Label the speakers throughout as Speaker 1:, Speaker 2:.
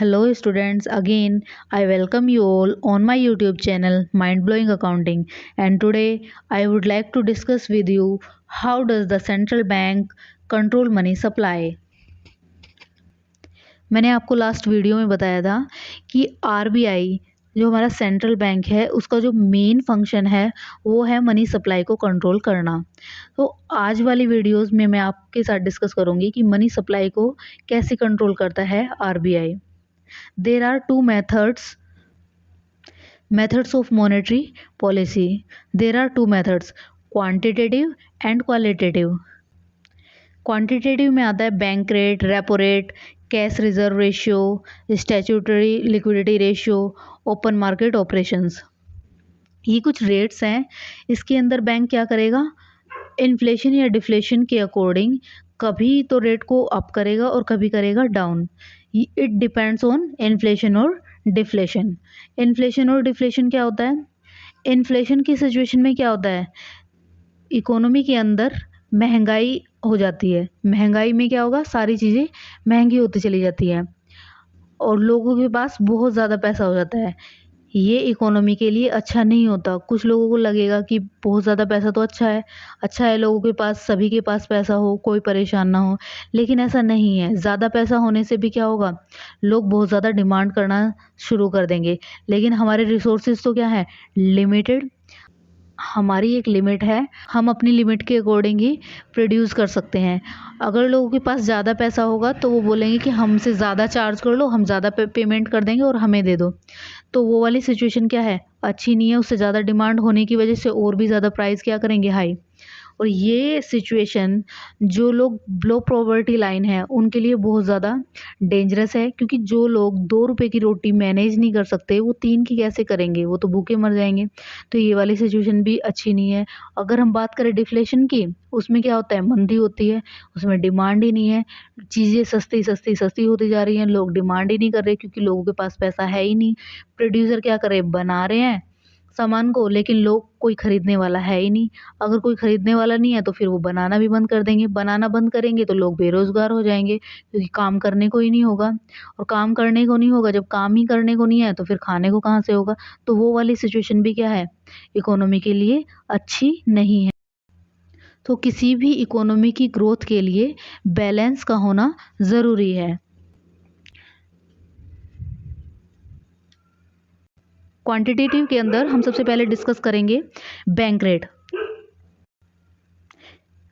Speaker 1: Hello students, again I welcome you all on my YouTube channel Mind Blowing Accounting, and today I would like to discuss with you how does the central bank control money supply. मैंने आपको last video में बताया था कि RBI जो हमारा central bank है उसका जो मेन फंक्शन है वो है मनी सप्लाई को कंट्रोल करना। तो आज वाली वीडियोस में मैं आपके साथ डिस्कस करूंगी कि मनी सप्लाई को कैसे कंट्रोल करता है RBI. There are two methods of monetary policy. There are two methods, quantitative and qualitative. Quantitative में आता है bank rate, repo rate, cash reserve ratio, statutory liquidity ratio, open market operations. ये कुछ rates हैं। इसके अंदर बैंक क्या करेगा, इन्फ्लेशन या डिफ्लेशन के अकॉर्डिंग कभी तो रेट को अप करेगा और कभी करेगा down. It depends on inflation और डिफ्लेशन। इन्फ्लेशन और डिफ्लेशन क्या होता है, इन्फ्लेशन की सिचुएशन में क्या होता है, इकोनॉमी के अंदर महंगाई हो जाती है। महंगाई में क्या होगा, सारी चीज़ें महंगी होती चली जाती है और लोगों के पास बहुत ज़्यादा पैसा हो जाता है। ये इकोनॉमी के लिए अच्छा नहीं होता। कुछ लोगों को लगेगा कि बहुत ज़्यादा पैसा तो अच्छा है लोगों के पास, सभी के पास पैसा हो, कोई परेशान ना हो, लेकिन ऐसा नहीं है। ज़्यादा पैसा होने से भी क्या होगा, लोग बहुत ज़्यादा डिमांड करना शुरू कर देंगे। लेकिन हमारे रिसोर्सेज तो क्या है, लिमिटेड। हमारी एक लिमिट है, हम अपनी लिमिट के अकॉर्डिंग ही प्रोड्यूस कर सकते हैं। अगर लोगों के पास ज़्यादा पैसा होगा तो वो बोलेंगे कि हमसे ज़्यादा चार्ज कर लो, हम ज़्यादा पेमेंट कर देंगे और हमें दे दो। तो वो वाली सिचुएशन क्या है, अच्छी नहीं है। उससे ज़्यादा डिमांड होने की वजह से और भी ज़्यादा प्राइस क्या करेंगे, हाई। और ये सिचुएशन जो लोग बिलो पॉवर्टी लाइन है उनके लिए बहुत ज़्यादा डेंजरस है, क्योंकि जो लोग 2 रुपए की रोटी मैनेज नहीं कर सकते वो 3 की कैसे करेंगे, वो तो भूखे मर जाएंगे। तो ये वाली सिचुएशन भी अच्छी नहीं है। अगर हम बात करें डिफ्लेशन की, उसमें क्या होता है, मंदी होती है, उसमें डिमांड ही नहीं है, चीज़ें सस्ती सस्ती सस्ती होती जा रही हैं, लोग डिमांड ही नहीं कर रहे क्योंकि लोगों के पास पैसा है ही नहीं। प्रोड्यूसर क्या कर रहे हैं, बना रहे हैं सामान को, लेकिन लोग कोई खरीदने वाला है ही नहीं। अगर कोई खरीदने वाला नहीं है तो फिर वो बनाना भी बंद कर देंगे। बनाना बंद करेंगे तो लोग बेरोजगार हो जाएंगे, क्योंकि काम करने को ही नहीं होगा। और काम करने को नहीं होगा, जब काम ही करने को नहीं है तो फिर खाने को कहाँ से होगा। तो वो वाली सिचुएशन भी क्या है, इकोनॉमी के लिए अच्छी नहीं है। तो किसी भी इकोनॉमी की ग्रोथ के लिए बैलेंस का होना ज़रूरी है। क्वांटिटेटिव के अंदर हम सबसे पहले डिस्कस करेंगे bank rate.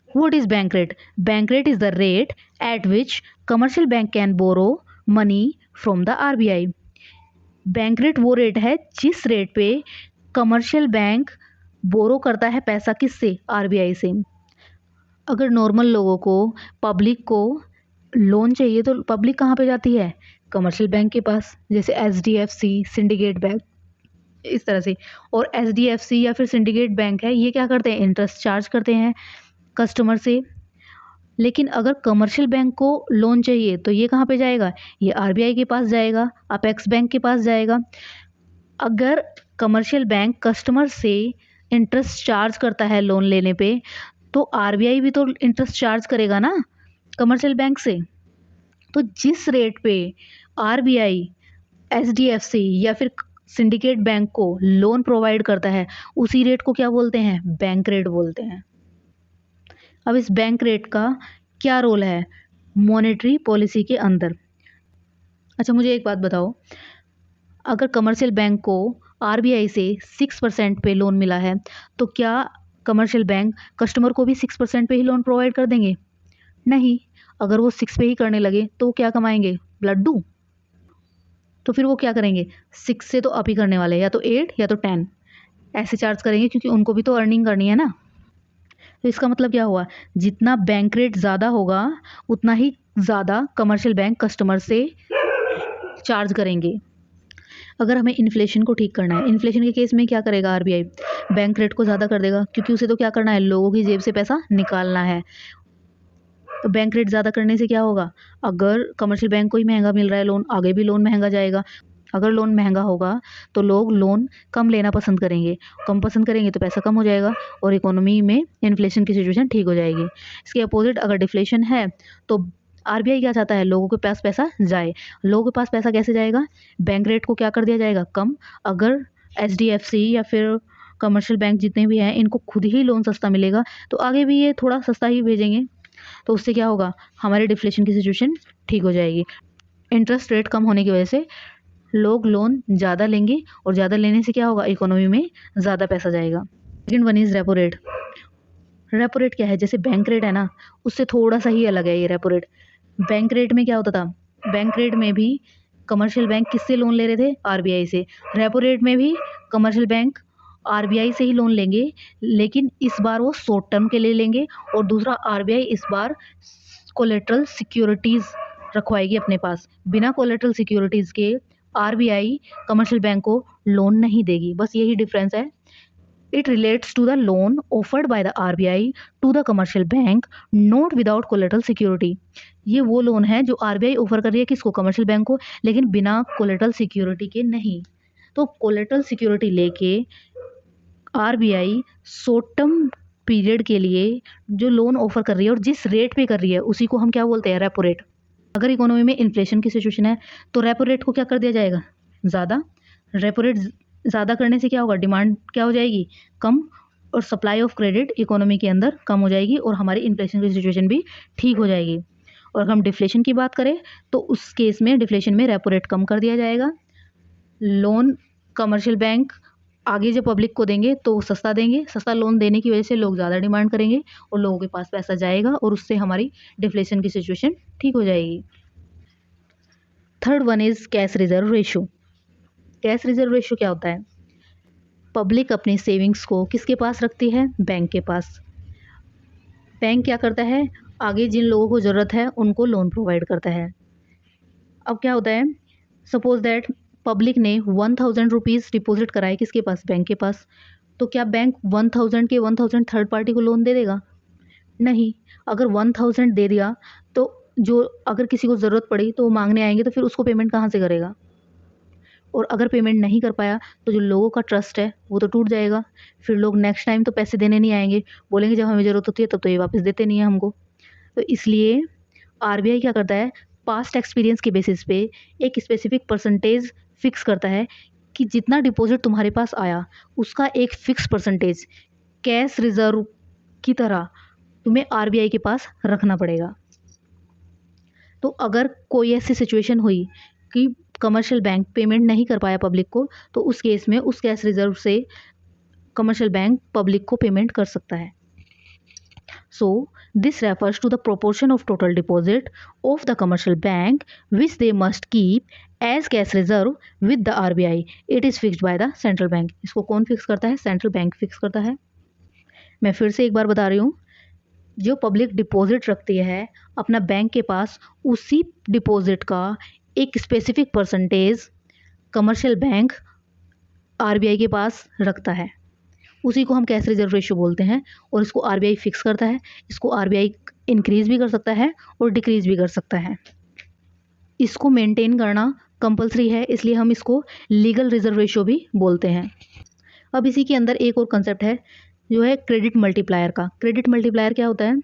Speaker 1: What is bank rate? Bank rate is the rate at which commercial bank can borrow money from the RBI. Bank rate वो रेट है जिस रेट पे कमर्शियल बैंक बोरो करता है पैसा, किससे, आरबीआई से। अगर नॉर्मल लोगों को, पब्लिक को लोन चाहिए तो पब्लिक कहाँ पे जाती है, कमर्शियल बैंक के पास, जैसे एचडीएफसी, सिंडिकेट बैंक, इस तरह से। और एचडीएफसी या फिर सिंडिकेट बैंक है, ये क्या करते हैं, इंटरेस्ट चार्ज करते हैं कस्टमर से। लेकिन अगर कमर्शियल बैंक को लोन चाहिए तो ये कहाँ पे जाएगा, ये आरबीआई के पास जाएगा, अपेक्स बैंक के पास जाएगा। अगर कमर्शियल बैंक कस्टमर से इंटरेस्ट चार्ज करता है लोन लेने पे, तो आरबीआई भी तो इंटरेस्ट चार्ज करेगा ना कमर्शियल बैंक से। तो जिस रेट पे आरबीआई एचडीएफसी या फिर सिंडिकेट बैंक को लोन प्रोवाइड करता है, उसी रेट को क्या बोलते हैं, बैंक रेट बोलते हैं। अब इस बैंक रेट का क्या रोल है मॉनेटरी पॉलिसी के अंदर। अच्छा, मुझे एक बात बताओ, अगर कमर्शियल बैंक को आरबीआई से 6% पे लोन मिला है तो क्या कमर्शियल बैंक कस्टमर को भी 6% पे ही लोन प्रोवाइड कर देंगे, नहीं। अगर वो 6 पे ही करने लगे तो वो क्या कमाएंगे, लड्डू। तो फिर वो क्या करेंगे, 6 से तो अप ही करने वाले, या तो 8 या तो 10 ऐसे चार्ज करेंगे, क्योंकि उनको भी तो अर्निंग करनी है ना। तो इसका मतलब क्या हुआ, जितना बैंक रेट ज़्यादा होगा उतना ही ज़्यादा कमर्शियल बैंक कस्टमर से चार्ज करेंगे। अगर हमें इन्फ्लेशन को ठीक करना है, इन्फ्लेशन के केस में क्या करेगा आरबीआई, बैंक रेट को ज़्यादा कर देगा, क्योंकि उसे तो क्या करना है, लोगों की जेब से पैसा निकालना है। तो बैंक रेट ज़्यादा करने से क्या होगा, अगर कमर्शियल बैंक को ही महंगा मिल रहा है लोन, आगे भी लोन महंगा जाएगा। अगर लोन महंगा होगा तो लोग लोन कम लेना पसंद करेंगे, कम पसंद करेंगे तो पैसा कम हो जाएगा और इकोनॉमी में इन्फ्लेशन की सिचुएशन ठीक हो जाएगी। इसके अपोजिट अगर डिफ्लेशन है तो आरबीआई क्या चाहता है, लोगों के पास पैसा जाए। लोगों के पास पैसा कैसे जाएगा, बैंक रेट को क्या कर दिया जाएगा, कम। अगर एचडीएफसी या फिर कमर्शियल बैंक जितने भी हैं इनको खुद ही लोन सस्ता मिलेगा तो आगे भी ये थोड़ा सस्ता ही भेजेंगे, तो उससे क्या होगा, हमारे डिफ्लेशन की सिचुएशन ठीक हो जाएगी। इंटरेस्ट रेट कम होने की वजह से लोग लोन ज़्यादा लेंगे और ज़्यादा लेने से क्या होगा, इकोनॉमी में ज़्यादा पैसा जाएगा। Second one is repo rate. Repo rate क्या है, जैसे बैंक रेट है ना, उससे थोड़ा सा ही अलग है ये रेपो रेट। बैंक रेट में क्या होता था, बैंक रेट में भी कमर्शियल बैंक किससे लोन ले रहे थे, आरबीआई से। रेपो रेट में भी कमर्शियल बैंक आरबीआई से ही लोन लेंगे, लेकिन इस बार वो शॉर्ट टर्म के लिए लेंगे और दूसरा आरबीआई इस बार कोलेट्रल सिक्योरिटीज़ रखवाएगी अपने पास। बिना कोलेट्रल सिक्योरिटीज़ के आरबीआई कमर्शियल बैंक को लोन नहीं देगी, बस यही डिफरेंस है। It relates to the loan offered by the RBI to the commercial bank not without collateral security। ये वो लोन है जो आरबीआई ऑफर कर रही है किसको, कमर्शियल बैंक को, लेकिन बिना कोलेट्रल सिक्योरिटी के नहीं। तो कोलेट्रल सिक्योरिटी लेके आरबीआई शॉर्ट टर्म पीरियड के लिए जो लोन ऑफर कर रही है और जिस रेट पे कर रही है उसी को हम क्या बोलते हैं, रेपो रेट। अगर इकोनॉमी में इन्फ्लेशन की सिचुएशन है तो रेपो रेट को क्या कर दिया जाएगा, ज़्यादा। रेपो रेट ज़्यादा करने से क्या होगा, डिमांड क्या हो जाएगी, कम, और सप्लाई ऑफ क्रेडिट इकोनॉमी के अंदर कम हो जाएगी और हमारी इन्फ्लेशन की सिचुएशन भी ठीक हो जाएगी। और अगर हम डिफ्लेशन की बात करें तो उस केस में डिफ्लेशन में रेपो रेट कम कर दिया जाएगा। लोन कमर्शियल बैंक आगे जो पब्लिक को देंगे तो सस्ता देंगे, सस्ता लोन देने की वजह से लोग ज़्यादा डिमांड करेंगे और लोगों के पास पैसा जाएगा और उससे हमारी डिफ्लेशन की सिचुएशन ठीक हो जाएगी। Third one is cash reserve ratio. Cash reserve ratio क्या होता है, पब्लिक अपनी सेविंग्स को किसके पास रखती है, बैंक के पास। बैंक क्या करता है, आगे जिन लोगों को ज़रूरत है उनको लोन प्रोवाइड करता है। अब क्या होता है, सपोज दैट पब्लिक ने 1000 रुपीज़ डिपॉजिट कराए किसके पास, बैंक के पास, तो क्या बैंक 1000 के 1000 थर्ड पार्टी को लोन दे देगा, नहीं। अगर 1000 दे दिया तो जो अगर किसी को ज़रूरत पड़ी तो वो मांगने आएंगे तो फिर उसको पेमेंट कहाँ से करेगा, और अगर पेमेंट नहीं कर पाया तो जो लोगों का ट्रस्ट है वो तो टूट जाएगा। फिर लोग नेक्स्ट टाइम तो पैसे देने नहीं आएंगे, बोलेंगे जब हमें ज़रूरत होती है तब तो ये वापस देते नहीं है हमको। तो इसलिए आरबीआई क्या करता है, पास्ट एक्सपीरियंस के बेसिस पे एक स्पेसिफिक परसेंटेज फिक्स करता है कि जितना डिपॉजिट तुम्हारे पास आया उसका एक फिक्स परसेंटेज कैश रिजर्व की तरह तुम्हें आरबीआई के पास रखना पड़ेगा। तो अगर कोई ऐसी सिचुएशन हुई कि कमर्शियल बैंक पेमेंट नहीं कर पाया पब्लिक को, तो उस केस में उस कैश रिजर्व से कमर्शियल बैंक पब्लिक को पेमेंट कर सकता है। So this refers to the proportion of total deposit of the commercial bank which they must keep as cash reserve with the RBI. It is fixed by the central bank. इसको कौन fix करता है, central bank fix करता है। मैं फिर से एक बार बता रही हूँ, जो पब्लिक डिपॉजिट रखती है अपना बैंक के पास, उसी डिपॉजिट का एक specific percentage commercial bank RBI के पास रखता है, उसी को हम कैश रिजर्व रेशियो बोलते हैं। और इसको आरबीआई फिक्स करता है। इसको आरबीआई इंक्रीज़ भी कर सकता है और डिक्रीज़ भी कर सकता है। इसको मेंटेन करना कंपलसरी है, इसलिए हम इसको लीगल रिजर्व रेशियो भी बोलते हैं। अब इसी के अंदर एक और कंसेप्ट है जो है क्रेडिट मल्टीप्लायर का। क्रेडिट मल्टीप्लायर क्या होता है,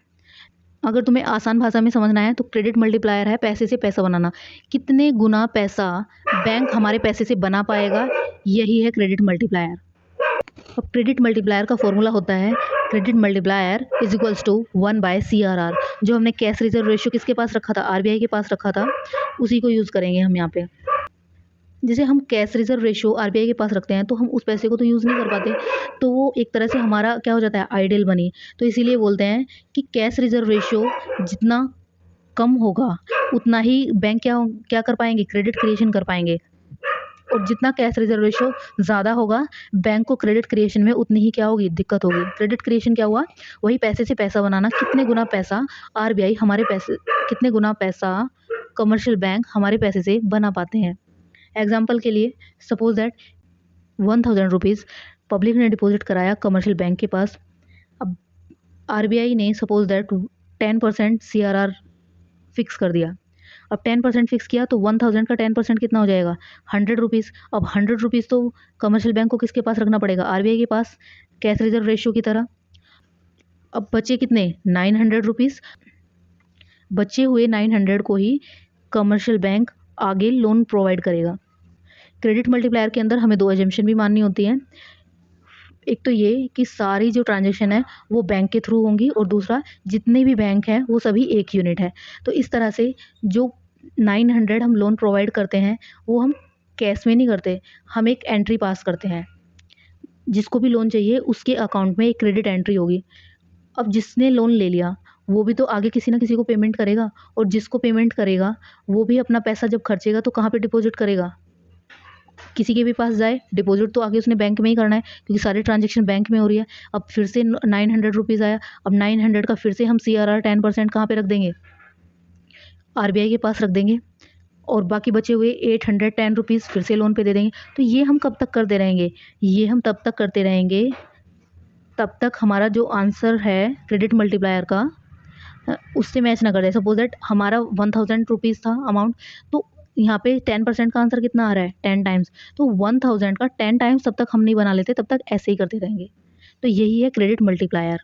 Speaker 1: अगर तुम्हें आसान भाषा में समझना है तो क्रेडिट मल्टीप्लायर है पैसे से पैसा बनाना। कितने गुना पैसा बैंक हमारे पैसे से बना पाएगा, यही है क्रेडिट मल्टीप्लायर। अब क्रेडिट मल्टीप्लायर का फॉर्मूला होता है credit multiplier is equals to 1/CRR। जो हमने कैश रिजर्व रेशियो किसके पास रखा था, आरबीआई के पास रखा था, उसी को यूज़ करेंगे हम यहाँ पे। जैसे हम कैश रिजर्व रेशियो आरबीआई के पास रखते हैं तो हम उस पैसे को तो यूज़ नहीं कर पाते, तो वो एक तरह से हमारा क्या हो जाता है, आइडल मनी। तो इसीलिए बोलते हैं कि कैश रिजर्व रेशियो जितना कम होगा उतना ही बैंक क्या क्या कर पाएंगे, क्रेडिट क्रिएशन कर पाएंगे। और जितना कैश रिजर्व रेशियो ज़्यादा होगा बैंक को क्रेडिट क्रिएशन में उतनी ही क्या होगी, दिक्कत होगी। क्रेडिट क्रिएशन क्या हुआ, वही पैसे से पैसा बनाना। कितने गुना पैसा आरबीआई हमारे पैसे, कितने गुना पैसा कमर्शियल बैंक हमारे पैसे से बना पाते हैं। एग्जाम्पल के लिए सपोज दैट 1000 रुपीज़ पब्लिक ने डिपॉजिट कराया कमर्शियल बैंक के पास। अब आरबीआई ने सपोज दैट 10% CRR फिक्स कर दिया। अब 10% फिक्स किया तो 1000 का 10% कितना हो जाएगा, 100 रुपीज़। अब 100 रुपीज़ तो कमर्शियल बैंक को किसके पास रखना पड़ेगा, आरबीआई के पास, कैश रिजर्व रेशियो की तरह। अब बचे कितने, 900 रुपीज़। बचे हुए 900 को ही कमर्शियल बैंक आगे लोन प्रोवाइड करेगा। क्रेडिट मल्टीप्लायर के अंदर हमें 2 एजम्पशन भी माननी होती हैं। एक तो ये कि सारी जो ट्रांजैक्शन है वो बैंक के थ्रू होंगी, और दूसरा जितने भी बैंक हैं वो सभी एक यूनिट है। तो इस तरह से जो 900 हम लोन प्रोवाइड करते हैं वो हम कैश में नहीं करते, हम एक एंट्री पास करते हैं। जिसको भी लोन चाहिए उसके अकाउंट में एक क्रेडिट एंट्री होगी। अब जिसने लोन ले लिया वो भी तो आगे किसी ना किसी को पेमेंट करेगा, और जिसको पेमेंट करेगा वो भी अपना पैसा जब खर्चेगा तो कहाँ पे डिपॉजिट करेगा? किसी के भी पास जाए, डिपॉजिट तो आगे उसने बैंक में ही करना है, क्योंकि सारी ट्रांजेक्शन बैंक में हो रही है। अब फिर से 900 आया, अब 900 का फिर से हम CRR 10% कहाँ पे रख देंगे? RBI के पास रख देंगे, और बाकी बचे हुए 810 रुपीज़ फिर से लोन पे दे देंगे। तो ये हम कब तक करते रहेंगे? ये हम तब तक करते रहेंगे तब तक हमारा जो आंसर है क्रेडिट मल्टीप्लायर का उससे मैच ना कर जाए। सपोज दैट हमारा 1000 रुपीज़ था अमाउंट, तो यहाँ पे 10% का आंसर कितना आ रहा है? 10 टाइम्स। तो 1000 का 10 टाइम्स तब तक हम नहीं बना लेते, तब तक ऐसे ही करते रहेंगे। तो यही है क्रेडिट मल्टीप्लायर।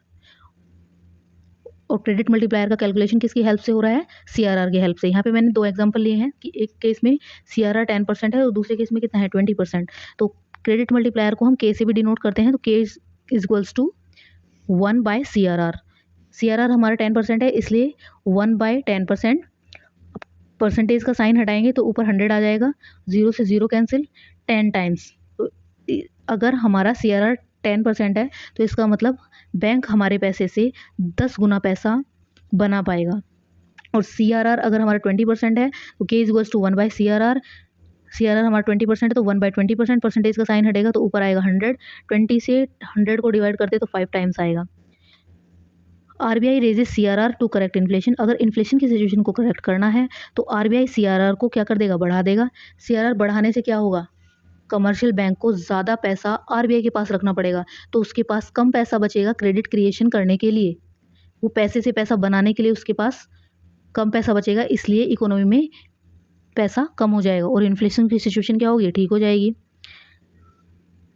Speaker 1: और क्रेडिट मल्टीप्लायर का कैलकुलेशन किसकी हेल्प से हो रहा है? CRR की हेल्प से। यहाँ पे मैंने 2 एग्जांपल लिए हैं कि एक केस में CRR 10% है और दूसरे केस में कितना है? 20%। तो क्रेडिट मल्टीप्लायर को हम K से भी डिनोट करते हैं, तो K is equals to 1/CRR। CRR हमारा 10% है, इसलिए 1/10%। परसेंटेज का साइन हटाएंगे तो ऊपर 100 आ जाएगा, 0 से 0 कैंसिल, 10 टाइम्स। तो अगर हमारा CRR 10% है तो इसका मतलब बैंक हमारे पैसे से 10 गुना पैसा बना पाएगा। और CRR अगर हमारा 20% है तो K is to 1/CRR। CRR हमारा 20% है तो 1/20%, परसेंटेज का साइन हटेगा तो ऊपर आएगा 100। 20 से 100 को डिवाइड करते तो 5 टाइम्स आएगा। RBI raises CRR to correct inflation. अगर इन्फ्लेशन की सिचुएशन को करेक्ट करना है तो RBI CRR को क्या कर देगा? बढ़ा देगा। CRR बढ़ाने से क्या होगा? कमर्शियल बैंक को ज़्यादा पैसा RBI के पास रखना पड़ेगा, तो उसके पास कम पैसा बचेगा क्रेडिट क्रिएशन करने के लिए। वो पैसे से पैसा बनाने के लिए उसके पास कम पैसा बचेगा, इसलिए इकोनॉमी में पैसा कम हो जाएगा और इन्फ्लेशन की सिचुएशन क्या होगी? ठीक हो जाएगी।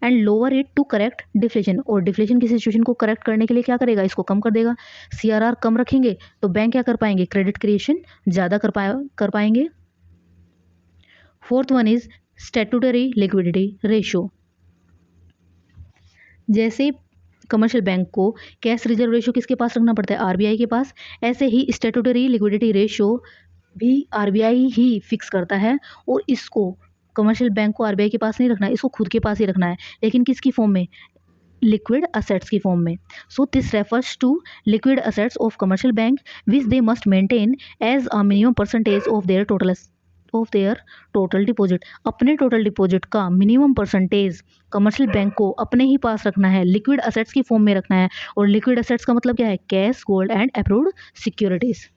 Speaker 1: And lower it to correct deflation. और डिफ्लेशन की सिचुएशन को करेक्ट करने के लिए क्या करेगा? इसको कम कर देगा। CRR कम रखेंगे तो बैंक क्या कर पाएंगे? क्रेडिट क्रिएशन ज़्यादा कर पाएंगे। Fourth one is statutory liquidity ratio. जैसे कमर्शियल बैंक को कैश रिजर्व रेशियो किसके पास रखना पड़ता है? RBI के पास। ऐसे ही स्टैट्यूटरी लिक्विडिटी रेशियो भी RBI ही फिक्स करता है, और इसको कमर्शियल बैंक को RBI के पास नहीं रखना है, इसको खुद के पास ही रखना है। लेकिन किसकी फॉर्म में? लिक्विड असेट्स की फॉर्म में। So this refers to liquid assets of commercial bank which they must maintain as a minimum percentage of their total deposit. अपने टोटल डिपॉजिट का मिनिमम परसेंटेज कमर्शियल बैंक को अपने ही पास रखना है, liquid assets की form में रखना है। और लिक्विड असेट्स का मतलब क्या है? Cash, gold and approved securities.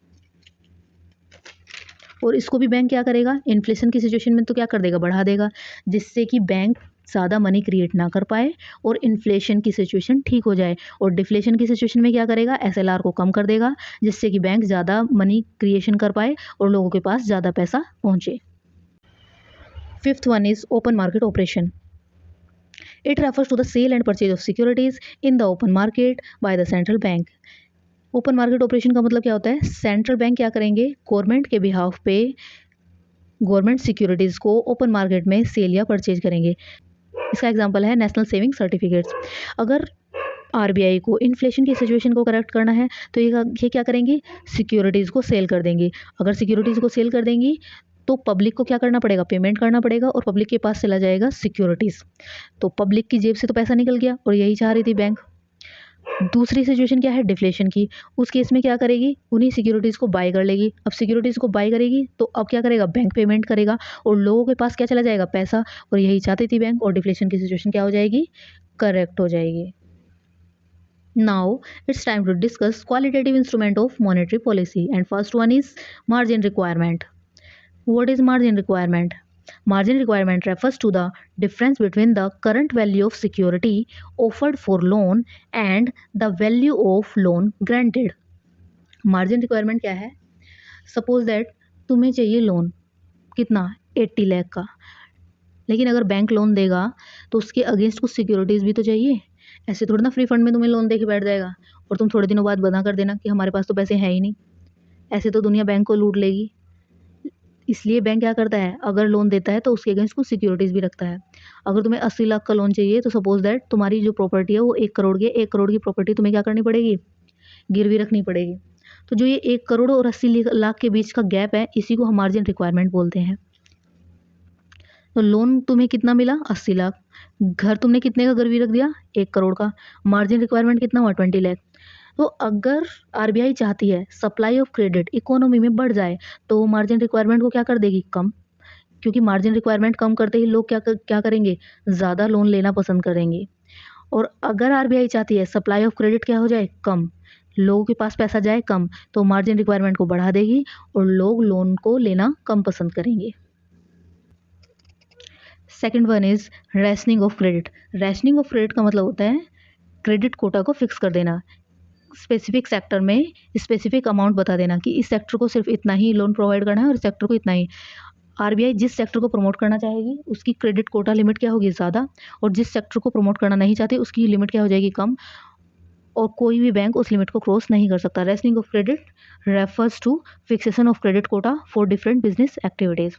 Speaker 1: और इसको भी बैंक क्या करेगा? इन्फ्लेशन की सिचुएशन में तो क्या कर देगा? बढ़ा देगा, जिससे कि बैंक ज़्यादा मनी क्रिएट ना कर पाए और इन्फ्लेशन की सिचुएशन ठीक हो जाए। और डिफ्लेशन की सिचुएशन में क्या करेगा? SLR को कम कर देगा, जिससे कि बैंक ज़्यादा मनी क्रिएशन कर पाए और लोगों के पास ज़्यादा पैसा पहुँचे। Fifth one is open market operation. It refers to the sale and purchase of securities in the open market by the central bank. Open market operation का मतलब क्या होता है? सेंट्रल बैंक क्या करेंगे? गवर्नमेंट के बिहाफ पे गवर्नमेंट सिक्योरिटीज़ को ओपन मार्केट में सेल या परचेज करेंगे। इसका एग्जांपल है नेशनल सेविंग सर्टिफिकेट्स। अगर RBI को इन्फ्लेशन की सिचुएशन को करेक्ट करना है तो ये क्या करेंगी? सिक्योरिटीज़ को सेल कर देंगी। अगर सिक्योरिटीज़ को सेल कर देंगी तो पब्लिक को क्या करना पड़ेगा? पेमेंट करना पड़ेगा, और पब्लिक के पास चला जाएगा सिक्योरिटीज़। तो पब्लिक की जेब से तो पैसा निकल गया, और यही चाह रही थी बैंक। दूसरी सिचुएशन क्या है? डिफ्लेशन की। उस केस में क्या करेगी? उन्हीं सिक्योरिटीज़ को बाय कर लेगी। अब सिक्योरिटीज़ को बाय करेगी तो अब क्या करेगा? बैंक पेमेंट करेगा, और लोगों के पास क्या चला जाएगा? पैसा। और यही चाहती थी बैंक, और डिफ्लेशन की सिचुएशन क्या हो जाएगी? करेक्ट हो जाएगी। Now it's time to discuss qualitative instrument of monetary policy, and first one is margin requirement. What is margin requirement? Margin requirement refers to the difference between the current value of security offered for loan and the value of loan granted. Margin requirement क्या है? Suppose that तुम्हें चाहिए loan, कितना? 80 लाख का। लेकिन अगर bank loan देगा तो उसके अगेंस्ट कुछ सिक्योरिटीज़ भी तो चाहिए। ऐसे थोड़ी ना फ्री फंड में तुम्हें लोन दे के बैठ जाएगा और तुम थोड़े दिनों बाद बना कर देना कि हमारे पास तो पैसे हैं ही नहीं। ऐसे तो दुनिया बैंक को लूट लेगी। इसलिए बैंक क्या करता है, अगर लोन देता है तो उसके अगेंस्ट कुछ सिक्योरिटीज़ भी रखता है। अगर तुम्हें 80 लाख का लोन चाहिए तो सपोज दैट तुम्हारी जो प्रॉपर्टी है वो 1 करोड़ की है, 1 करोड़ की प्रॉपर्टी तुम्हें क्या करनी पड़ेगी, गिरवी रखनी पड़ेगी। तो जो ये 1 करोड़ और 80 लाख के बीच का गैप है, इसी को हम मार्जिन रिक्वायरमेंट बोलते हैं। तो लोन तुम्हें कितना मिला, 80 लाख। घर तुमने कितने का गिरवी रख दिया, 1 करोड़ का। मार्जिन रिक्वायरमेंट कितना हुआ, 20 लाख। तो अगर आरबीआई चाहती है सप्लाई ऑफ क्रेडिट इकोनॉमी में बढ़ जाए तो मार्जिन रिक्वायरमेंट को क्या कर देगी, कम। क्योंकि मार्जिन रिक्वायरमेंट कम करते ही लोग क्या करेंगे, ज़्यादा लोन लेना पसंद करेंगे। और अगर आरबीआई चाहती है सप्लाई ऑफ क्रेडिट क्या हो जाए, कम, लोगों के पास पैसा जाए कम, तो मार्जिन रिक्वायरमेंट को बढ़ा देगी और लोग लोन को लेना कम पसंद करेंगे। Second one is rationing of credit. Rationing of credit का मतलब होता है क्रेडिट कोटा को फिक्स कर देना। स्पेसिफिक सेक्टर में स्पेसिफिक अमाउंट बता देना कि इस सेक्टर को सिर्फ इतना ही लोन प्रोवाइड करना है और इस सेक्टर को इतना ही। आरबीआई जिस सेक्टर को प्रमोट करना चाहेगी उसकी क्रेडिट कोटा लिमिट क्या होगी, ज़्यादा, और जिस सेक्टर को प्रमोट करना नहीं चाहती उसकी लिमिट क्या हो जाएगी, कम। और कोई भी बैंक उस लिमिट को क्रॉस नहीं कर सकता। Rationing of credit refers to fixation of credit quota for different business activities.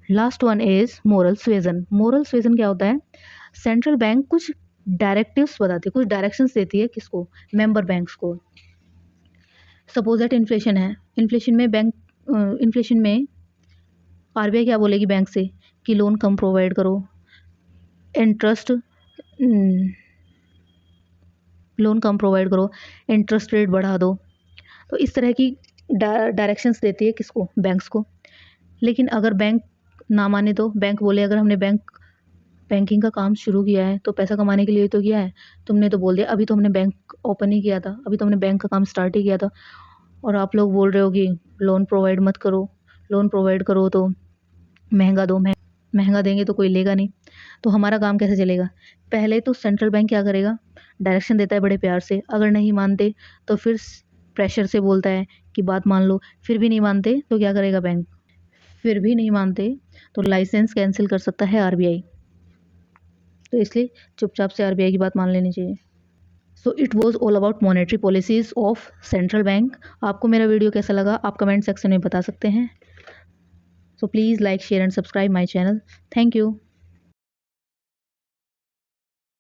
Speaker 1: Last one is moral suasion. Moral suasion क्या होता है, सेंट्रल बैंक कुछ डायरेक्टिव्स बताती है, कुछ डायरेक्शंस देती है, किसको, मेंबर बैंक्स को। सपोज दैट इन्फ्लेशन है, इन्फ्लेशन में आरबीआई क्या बोलेगी बैंक से कि लोन कम प्रोवाइड करो, इंटरेस्ट लोन कम प्रोवाइड करो, इंटरेस्ट रेट बढ़ा दो। तो इस तरह की डायरेक्शंस देती है किसको, बैंक्स को। लेकिन अगर बैंक ना माने तो, बैंक बोले अगर हमने बैंकिंग का काम शुरू किया है तो पैसा कमाने के लिए तो किया है, तुमने तो बोल दिया, अभी तो हमने बैंक ओपन ही किया था, अभी तो हमने बैंक का काम स्टार्ट ही किया था, और आप लोग बोल रहे हो कि लोन प्रोवाइड मत करो, लोन प्रोवाइड करो तो महंगा दो, महंगा देंगे तो कोई लेगा नहीं, तो हमारा काम कैसे चलेगा। पहले तो सेंट्रल बैंक क्या करेगा, डायरेक्शन देता है बड़े प्यार से, अगर नहीं मानते तो फिर प्रेशर से बोलता है कि बात मान लो, फिर भी नहीं मानते तो क्या करेगा बैंक, फिर भी नहीं मानते तो लाइसेंस कैंसिल कर सकता है आरबीआई। तो इसलिए चुपचाप से आरबीआई की बात मान लेनी चाहिए। So it was all about monetary policies of central bank. आपको मेरा वीडियो कैसा लगा आप कमेंट सेक्शन में बता सकते हैं। So please like, share and subscribe my channel. Thank you.